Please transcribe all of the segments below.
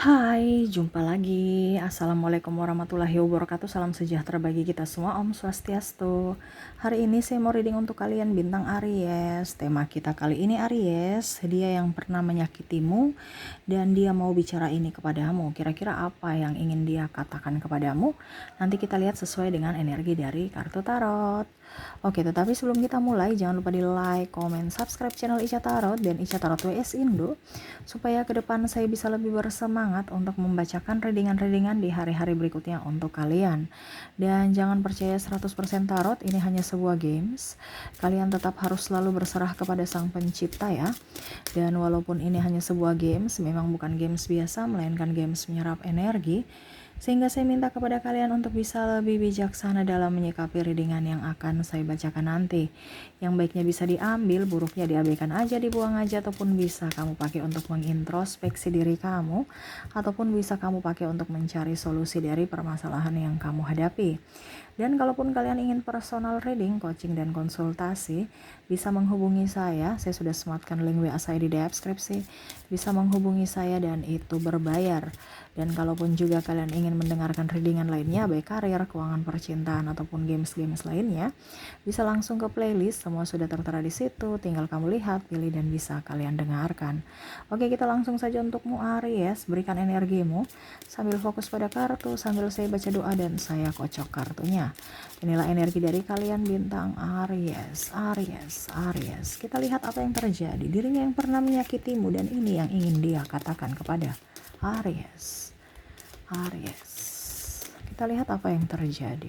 Hai, jumpa lagi. Assalamualaikum warahmatullahi wabarakatuh. Salam sejahtera bagi kita semua. Om Swastiastu. Hari ini saya mau reading untuk kalian bintang Aries. Tema kita kali ini Aries, dia yang pernah menyakitimu dan dia mau bicara ini kepadamu. Kira-kira apa yang ingin dia katakan kepadamu? Nanti kita lihat sesuai dengan energi dari kartu tarot. Oke, tetapi sebelum kita mulai, jangan lupa di like, comment, subscribe channel Ica Tarot dan Ica Tarot WS Indo, supaya ke depan saya bisa lebih bersemangat untuk membacakan readingan-readingan di hari-hari berikutnya untuk kalian. Dan jangan percaya 100% tarot, ini hanya sebuah games. Kalian tetap harus selalu berserah kepada Sang Pencipta ya. Dan walaupun ini hanya sebuah games, memang bukan games biasa, melainkan games menyerap energi. Sehingga saya minta kepada kalian untuk bisa lebih bijaksana dalam menyikapi readingan yang akan saya bacakan nanti. Yang baiknya bisa diambil, buruknya diabaikan aja, dibuang aja, ataupun bisa kamu pakai untuk mengintrospeksi diri kamu, ataupun bisa kamu pakai untuk mencari solusi dari permasalahan yang kamu hadapi. Dan kalaupun kalian ingin personal reading, coaching, dan konsultasi, bisa menghubungi saya sudah sematkan link WA saya di deskripsi, bisa menghubungi saya dan itu berbayar. Dan kalaupun juga kalian ingin mendengarkan readingan lainnya, baik karir, keuangan, percintaan, ataupun games-games lainnya, bisa langsung ke playlist, semua sudah tertera di situ, tinggal kamu lihat, pilih, dan bisa kalian dengarkan. Oke, kita langsung saja untukmu Aries, berikan energimu, sambil fokus pada kartu, sambil saya baca doa dan saya kocok kartunya. Inilah energi dari kalian bintang Aries, Aries, Aries. Kita lihat apa yang terjadi, dirinya yang pernah menyakitimu dan ini yang ingin dia katakan kepada Aries. Aries. Kita lihat apa yang terjadi.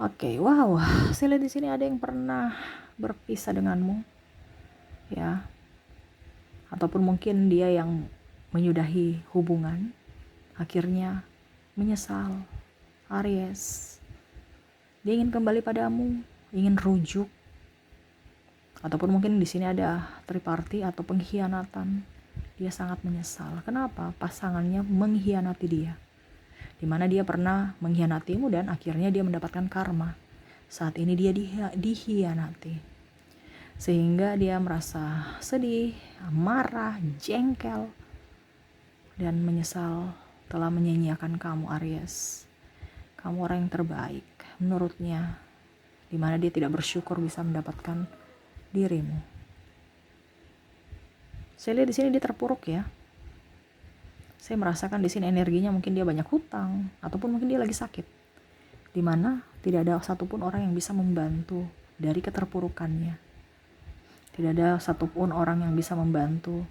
Oke, wow. Saya lihat di sini ada yang pernah berpisah denganmu. Ya. Ataupun mungkin dia yang menyudahi hubungan, akhirnya menyesal. Aries. Dia ingin kembali padamu, ingin rujuk. Ataupun mungkin di sini ada triparty atau pengkhianatan. Dia sangat menyesal. Kenapa? Pasangannya mengkhianati dia. Dimana dia pernah mengkhianatimu dan akhirnya dia mendapatkan karma. Saat ini dia dikhianati. Sehingga dia merasa sedih, marah, jengkel, dan menyesal telah menyia-nyiakan kamu Aries. Kamu orang yang terbaik menurutnya, dimana dia tidak bersyukur bisa mendapatkan dirimu. Saya lihat di sini dia terpuruk ya. Saya merasakan di sini energinya mungkin dia banyak hutang ataupun mungkin dia lagi sakit. Di mana tidak ada satupun orang yang bisa membantu dari keterpurukannya. Tidak ada satupun orang yang bisa membantu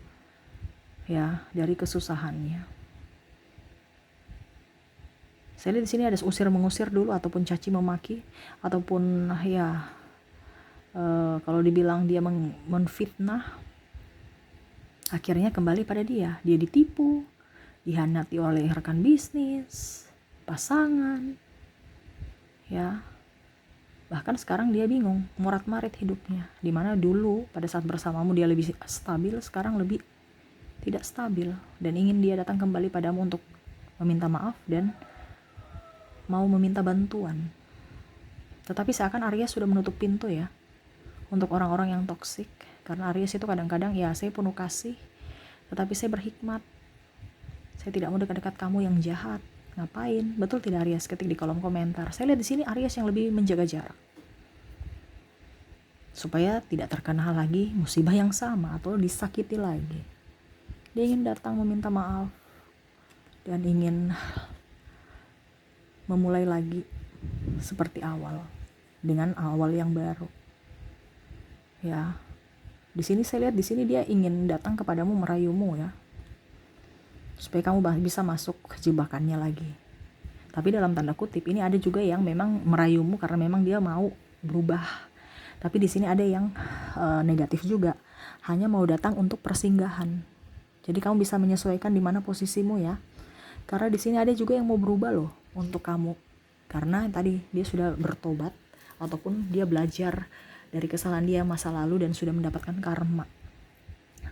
ya dari kesusahannya. Saya lihat di sini ada usir mengusir dulu ataupun caci memaki ataupun ya kalau dibilang dia menfitnah. Akhirnya kembali pada dia ditipu, dihianati oleh rekan bisnis, pasangan, ya. Bahkan sekarang dia bingung, morat-marit hidupnya. Dimana dulu pada saat bersamamu dia lebih stabil, sekarang lebih tidak stabil. Dan ingin dia datang kembali padamu untuk meminta maaf dan mau meminta bantuan. Tetapi seakan Aries sudah menutup pintu ya, untuk orang-orang yang toksik. Karena Aries itu kadang-kadang ya saya penuh kasih, tetapi saya berhikmat. Saya tidak mau dekat-dekat kamu yang jahat. Ngapain? Betul tidak Aries? Ketik di kolom komentar. Saya lihat di sini Aries yang lebih menjaga jarak. Supaya tidak terkena lagi musibah yang sama atau disakiti lagi. Dia ingin datang meminta maaf dan ingin memulai lagi seperti awal, dengan awal yang baru. Ya. Di sini saya lihat di sini dia ingin datang kepadamu merayumu ya. Supaya kamu bisa masuk ke jebakannya lagi. Tapi dalam tanda kutip ini ada juga yang memang merayumu karena memang dia mau berubah. Tapi di sini ada yang negatif juga. Hanya mau datang untuk persinggahan. Jadi kamu bisa menyesuaikan di mana posisimu ya. Karena di sini ada juga yang mau berubah loh untuk kamu. Karena tadi dia sudah bertobat ataupun dia belajar dari kesalahan dia masa lalu dan sudah mendapatkan karma.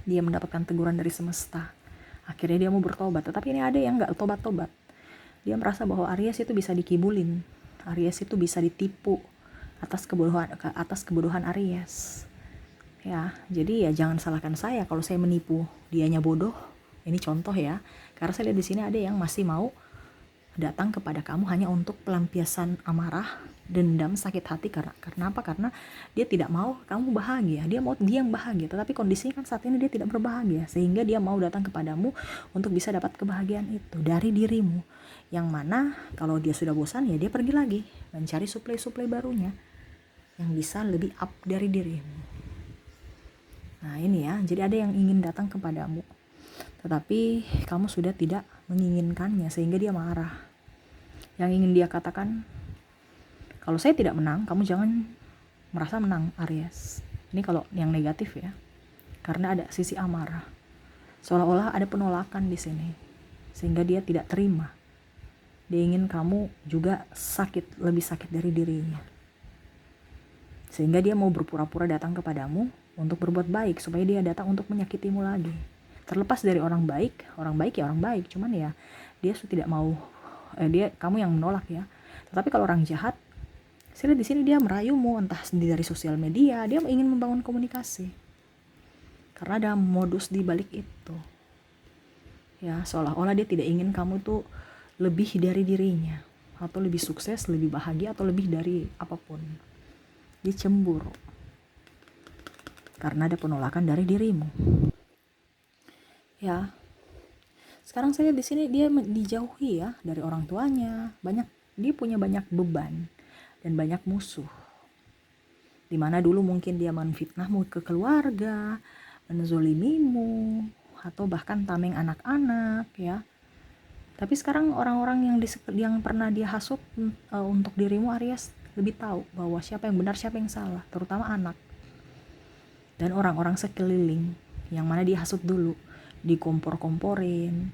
Dia mendapatkan teguran dari semesta. Akhirnya dia mau bertobat. Tetapi ini ada yang gak tobat-tobat. Dia merasa bahwa Aries itu bisa dikibulin. Aries itu bisa ditipu atas kebodohan Aries. Ya, jadi ya jangan salahkan saya kalau saya menipu. Dianya bodoh, Ini contoh ya, karena saya lihat di sini ada yang masih mau datang kepada kamu hanya untuk pelampiasan amarah, dendam, sakit hati. Karena apa? Karena dia tidak mau kamu bahagia, dia mau dia yang bahagia, tetapi kondisinya kan saat ini dia tidak berbahagia, sehingga dia mau datang kepadamu untuk bisa dapat kebahagiaan itu dari dirimu, yang mana kalau dia sudah bosan ya dia pergi lagi mencari suplai-suplai barunya yang bisa lebih up dari dirimu. Nah ini ya, jadi ada yang ingin datang kepadamu tetapi kamu sudah tidak menginginkannya sehingga dia marah. Yang ingin dia katakan, kalau saya tidak menang, kamu jangan merasa menang, Aries. Ini kalau yang negatif ya, karena ada sisi amarah, seolah-olah ada penolakan di sini sehingga dia tidak terima. Dia ingin kamu juga sakit, lebih sakit dari dirinya, sehingga dia mau berpura-pura datang kepadamu untuk berbuat baik supaya dia datang untuk menyakitimu lagi. Terlepas dari orang baik ya orang baik, cuman ya dia tidak mau, kamu yang menolak ya. Tetapi kalau orang jahat, saya lihat di sini dia merayumu entah dari sosial media, dia ingin membangun komunikasi karena ada modus di balik itu ya, seolah-olah dia tidak ingin kamu tuh lebih dari dirinya atau lebih sukses, lebih bahagia atau lebih dari apapun. Dia cemburu karena ada penolakan dari dirimu. Ya, sekarang saya di sini dia dijauhi ya dari orang tuanya, dia punya banyak beban dan banyak musuh. Dimana dulu mungkin dia menfitnahmu ke keluarga, menzolimimu, atau bahkan tameng anak-anak ya. Tapi sekarang orang-orang yang pernah dia hasut untuk dirimu, Aries, lebih tahu bahwa siapa yang benar, siapa yang salah, terutama anak dan orang-orang sekeliling yang mana dia hasut dulu, dikompor-komporin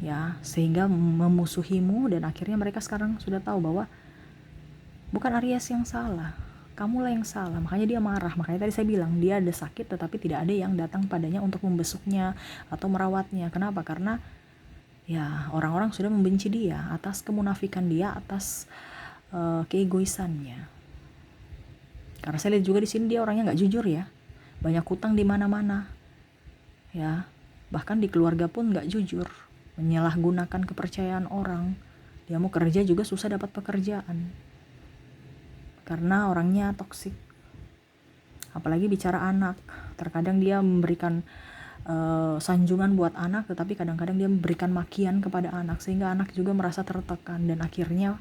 ya, sehingga memusuhimu, dan akhirnya mereka sekarang sudah tahu bahwa bukan Aries yang salah, kamulah yang salah. Makanya dia marah. Makanya tadi saya bilang dia ada sakit tetapi tidak ada yang datang padanya untuk membesuknya atau merawatnya. Kenapa? Karena ya orang-orang sudah membenci dia atas kemunafikan dia, atas keegoisannya. Karena saya lihat juga di sini dia orangnya nggak jujur ya, banyak hutang di mana-mana ya, bahkan di keluarga pun nggak jujur, menyalahgunakan kepercayaan orang. Dia mau kerja juga susah dapat pekerjaan karena orangnya toksik. Apalagi bicara anak, terkadang dia memberikan sanjungan buat anak, tetapi kadang-kadang dia memberikan makian kepada anak sehingga anak juga merasa tertekan dan akhirnya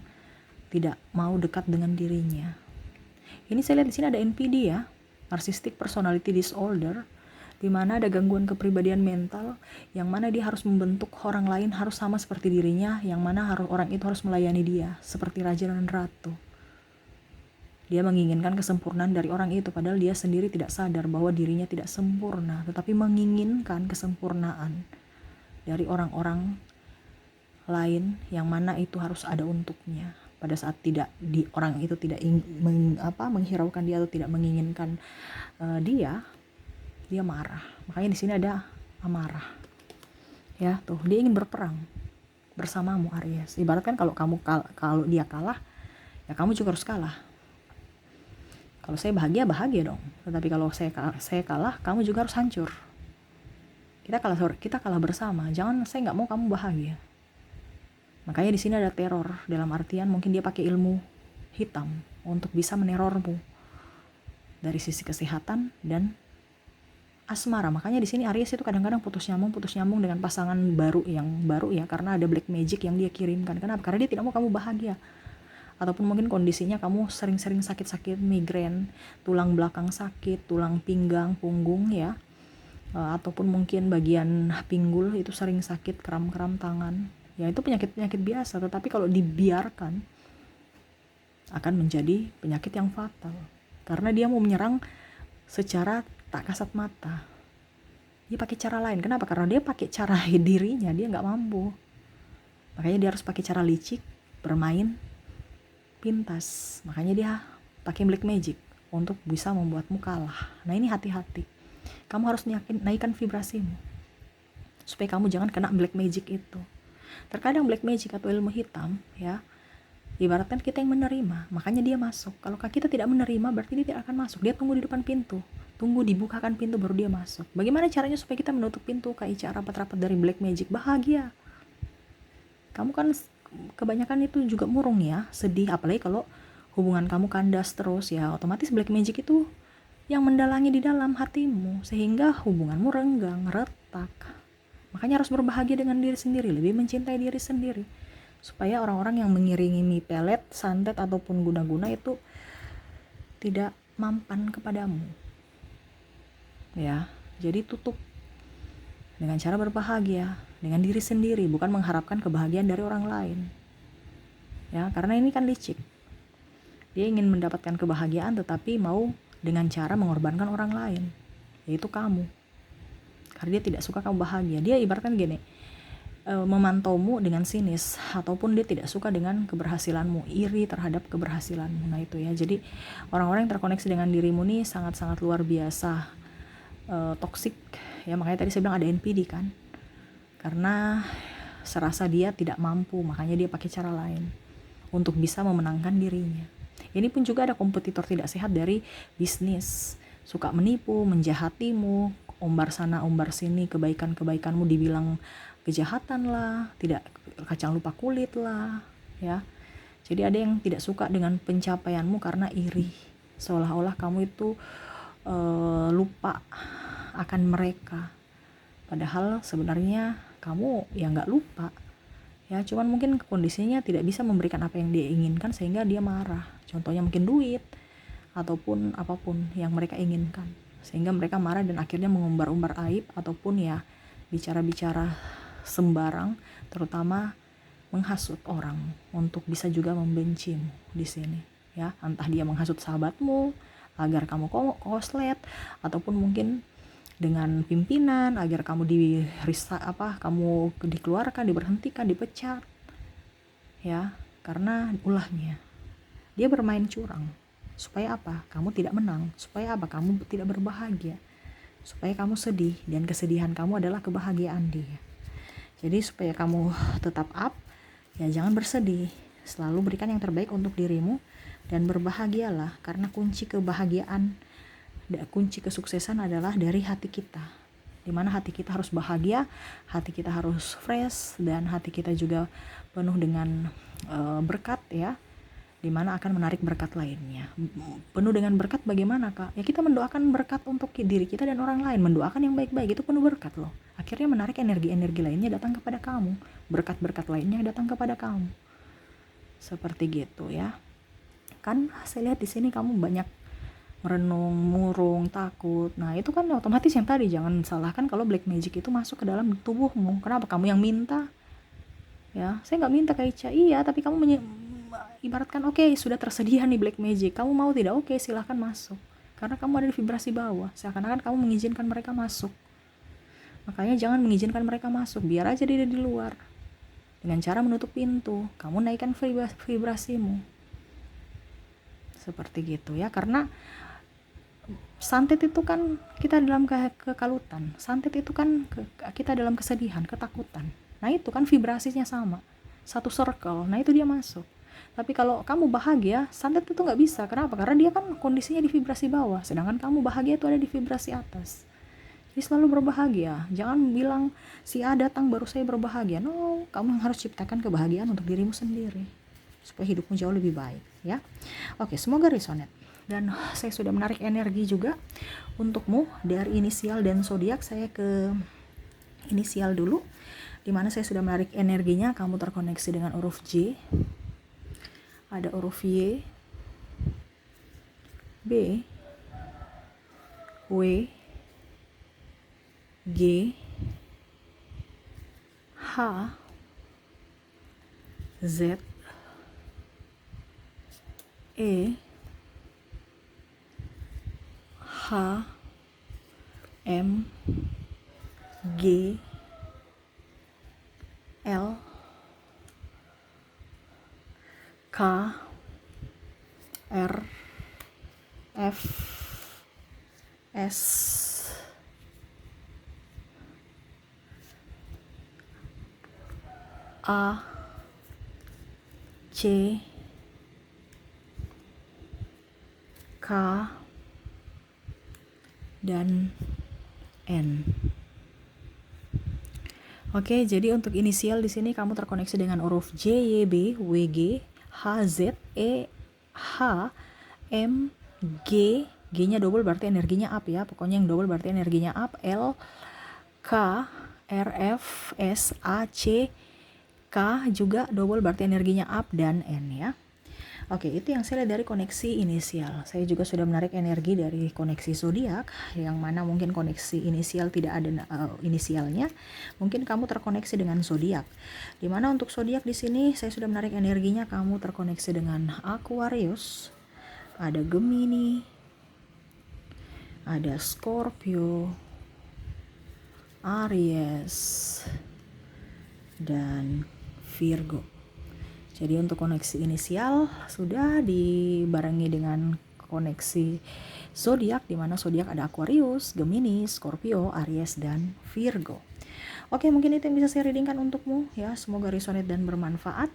tidak mau dekat dengan dirinya. Ini saya lihat di sini ada NPD ya, Narcissistic Personality Disorder, di mana ada gangguan kepribadian mental yang mana dia harus membentuk orang lain harus sama seperti dirinya, yang mana orang itu harus melayani dia seperti raja dan ratu. Dia menginginkan kesempurnaan dari orang itu, padahal dia sendiri tidak sadar bahwa dirinya tidak sempurna, tetapi menginginkan kesempurnaan dari orang-orang lain yang mana itu harus ada untuknya. Pada saat orang itu tidak menghiraukan dia atau tidak menginginkan dia marah. Makanya di sini ada amarah. Ya, tuh dia ingin berperang bersamamu, Aries. Ibaratkan kalau dia kalah, ya kamu juga harus kalah. Kalau saya bahagia dong. Tetapi kalau saya kalah, kamu juga harus hancur. Kita kalah bersama. Saya nggak mau kamu bahagia. Makanya di sini ada teror, dalam artian mungkin dia pakai ilmu hitam untuk bisa menerormu dari sisi kesehatan dan asmara. Makanya di sini Aries itu kadang-kadang putus nyambung dengan pasangan baru ya, karena ada black magic yang dia kirimkan. Kenapa? Karena dia tidak mau kamu bahagia. Ataupun mungkin kondisinya kamu sering-sering sakit-sakit migrain, tulang belakang sakit, tulang pinggang, punggung ya, ataupun mungkin bagian pinggul itu sering sakit, kram-kram tangan ya, itu penyakit-penyakit biasa. Tetapi kalau dibiarkan akan menjadi penyakit yang fatal, karena dia mau menyerang secara tak kasat mata. Dia pakai cara lain. Kenapa? Karena dia pakai cara dirinya, dia nggak mampu. Makanya dia harus pakai cara licik, bermain pintas. Makanya dia pakai black magic untuk bisa membuatmu kalah. Nah ini hati-hati. Kamu harus naikkan vibrasimu supaya kamu jangan kena black magic itu. Terkadang black magic atau ilmu hitam ya, Ibaratkan kita yang menerima, makanya dia masuk. Kalau kita tidak menerima, berarti dia tidak akan masuk. Dia tunggu di depan pintu, tunggu dibukakan pintu baru dia masuk. Bagaimana caranya supaya kita menutup pintu KICA rapat-rapat dari Black Magic? Bahagia. Kamu kan kebanyakan itu juga murung ya, sedih. Apalagi kalau hubungan kamu kandas terus, ya otomatis Black Magic itu yang mendalangi di dalam hatimu, sehingga hubunganmu renggang, retak. Makanya harus berbahagia dengan diri sendiri, lebih mencintai diri sendiri, supaya orang-orang yang mengiringi pelet, santet ataupun guna-guna itu tidak mampan kepadamu. Ya, jadi tutup dengan cara berbahagia dengan diri sendiri, bukan mengharapkan kebahagiaan dari orang lain. Ya, karena ini kan licik. Dia ingin mendapatkan kebahagiaan tetapi mau dengan cara mengorbankan orang lain, yaitu kamu. Karena dia tidak suka kamu bahagia. Dia ibaratkan gini, memantaumu dengan sinis, ataupun dia tidak suka dengan keberhasilanmu, iri terhadap keberhasilanmu. Nah itu ya, jadi orang-orang yang terkoneksi dengan dirimu nih sangat-sangat luar biasa toksik ya. Makanya tadi saya bilang ada NPD kan, karena serasa dia tidak mampu, makanya dia pakai cara lain untuk bisa memenangkan dirinya. Ini pun juga ada kompetitor tidak sehat dari bisnis, suka menipu, menjahatimu, ombar sana ombar sini, kebaikanmu dibilang kejahatan lah, tidak kacang lupa kulit lah ya. Jadi ada yang tidak suka dengan pencapaianmu karena iri, seolah-olah kamu itu lupa akan mereka, padahal sebenarnya kamu ya nggak lupa ya, cuman mungkin kondisinya tidak bisa memberikan apa yang dia inginkan sehingga dia marah. Contohnya mungkin duit ataupun apapun yang mereka inginkan, sehingga mereka marah dan akhirnya mengumbar-umbar aib ataupun ya bicara-bicara sembarang, terutama menghasut orang untuk bisa juga membencimu di sini ya. Entah dia menghasut sahabatmu agar kamu koslet, ataupun mungkin dengan pimpinan agar kamu kamu dikeluarkan, diberhentikan, dipecat ya, karena ulahnya dia bermain curang. Supaya apa? Kamu tidak menang. Supaya apa? Kamu tidak berbahagia. Supaya kamu sedih, dan kesedihan kamu adalah kebahagiaan dia. Jadi supaya kamu tetap up, ya jangan bersedih, selalu berikan yang terbaik untuk dirimu dan berbahagialah, karena kunci kebahagiaan, kunci kesuksesan adalah dari hati kita. Dimana hati kita harus bahagia, hati kita harus fresh, dan hati kita juga penuh dengan berkat ya, dimana akan menarik berkat lainnya. Penuh dengan berkat bagaimana Kak? Ya kita mendoakan berkat untuk diri kita dan orang lain, mendoakan yang baik-baik, itu penuh berkat loh. Akhirnya menarik energi-energi lainnya datang kepada kamu, berkat-berkat lainnya datang kepada kamu. Seperti gitu ya. Kan saya lihat di sini kamu banyak merenung, murung, takut. Nah itu kan otomatis yang tadi, jangan salahkan kalau black magic itu masuk ke dalam tubuhmu. Kenapa? Kamu yang minta. Ya, saya nggak minta Kak Ica. Iya, tapi kamu ibaratkan oke, sudah tersedia nih black magic, kamu mau tidak? Oke, silahkan masuk, karena kamu ada di vibrasi bawah, seakan-akan kamu mengizinkan mereka masuk. Makanya jangan mengizinkan mereka masuk, biar aja dia di luar dengan cara menutup pintu. Kamu naikkan vibrasimu seperti gitu ya. Karena santet itu kan kita dalam kekalutan, santet itu kan kita dalam kesedihan, ketakutan. Nah itu kan vibrasinya sama, satu circle. Nah itu dia masuk. Tapi kalau kamu bahagia, santet itu nggak bisa. Kenapa? Karena dia kan kondisinya di vibrasi bawah, sedangkan kamu bahagia itu ada di vibrasi atas. Jadi selalu berbahagia. Jangan bilang si A datang baru saya berbahagia. No, kamu harus ciptakan kebahagiaan untuk dirimu sendiri supaya hidupmu jauh lebih baik ya. Oke, semoga resonate. Dan saya sudah menarik energi juga untukmu dari inisial dan zodiak. Saya ke inisial dulu, dimana saya sudah menarik energinya. Kamu terkoneksi dengan huruf J, ada huruf Y, B, W, G, H, Z, E, H, M, G, L, K, R, F, S, A, C, dan N. Oke, jadi untuk inisial di sini kamu terkoneksi dengan huruf J, Y, B, W, G, H, Z, E, H, M, G. G-nya double berarti energinya up ya. Pokoknya yang double berarti energinya up. L, K, R, F, S, A, C, K juga double berarti energinya up, dan N ya. Oke, itu yang saya lihat dari koneksi inisial. Saya juga sudah menarik energi dari koneksi zodiak, yang mana mungkin koneksi inisial tidak ada inisialnya. Mungkin kamu terkoneksi dengan zodiak. Dimana untuk zodiak di sini saya sudah menarik energinya, kamu terkoneksi dengan Aquarius, ada Gemini, ada Scorpio, Aries, dan Virgo. Jadi untuk koneksi inisial sudah dibarengi dengan koneksi zodiak, di mana zodiak ada Aquarius, Gemini, Scorpio, Aries, dan Virgo. Oke, mungkin itu yang bisa saya readingkan untukmu ya. Semoga resonate dan bermanfaat.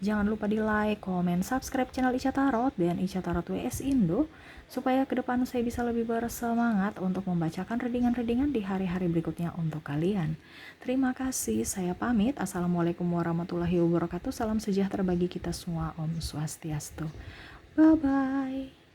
Jangan lupa di like, komen, subscribe channel Ica Tarot dan Ica Tarot WS Indo, supaya ke depan saya bisa lebih bersemangat untuk membacakan readingan-readingan di hari-hari berikutnya untuk kalian. Terima kasih, saya pamit. Assalamualaikum warahmatullahi wabarakatuh. Salam sejahtera bagi kita semua. Om Swastiastu. Bye-bye.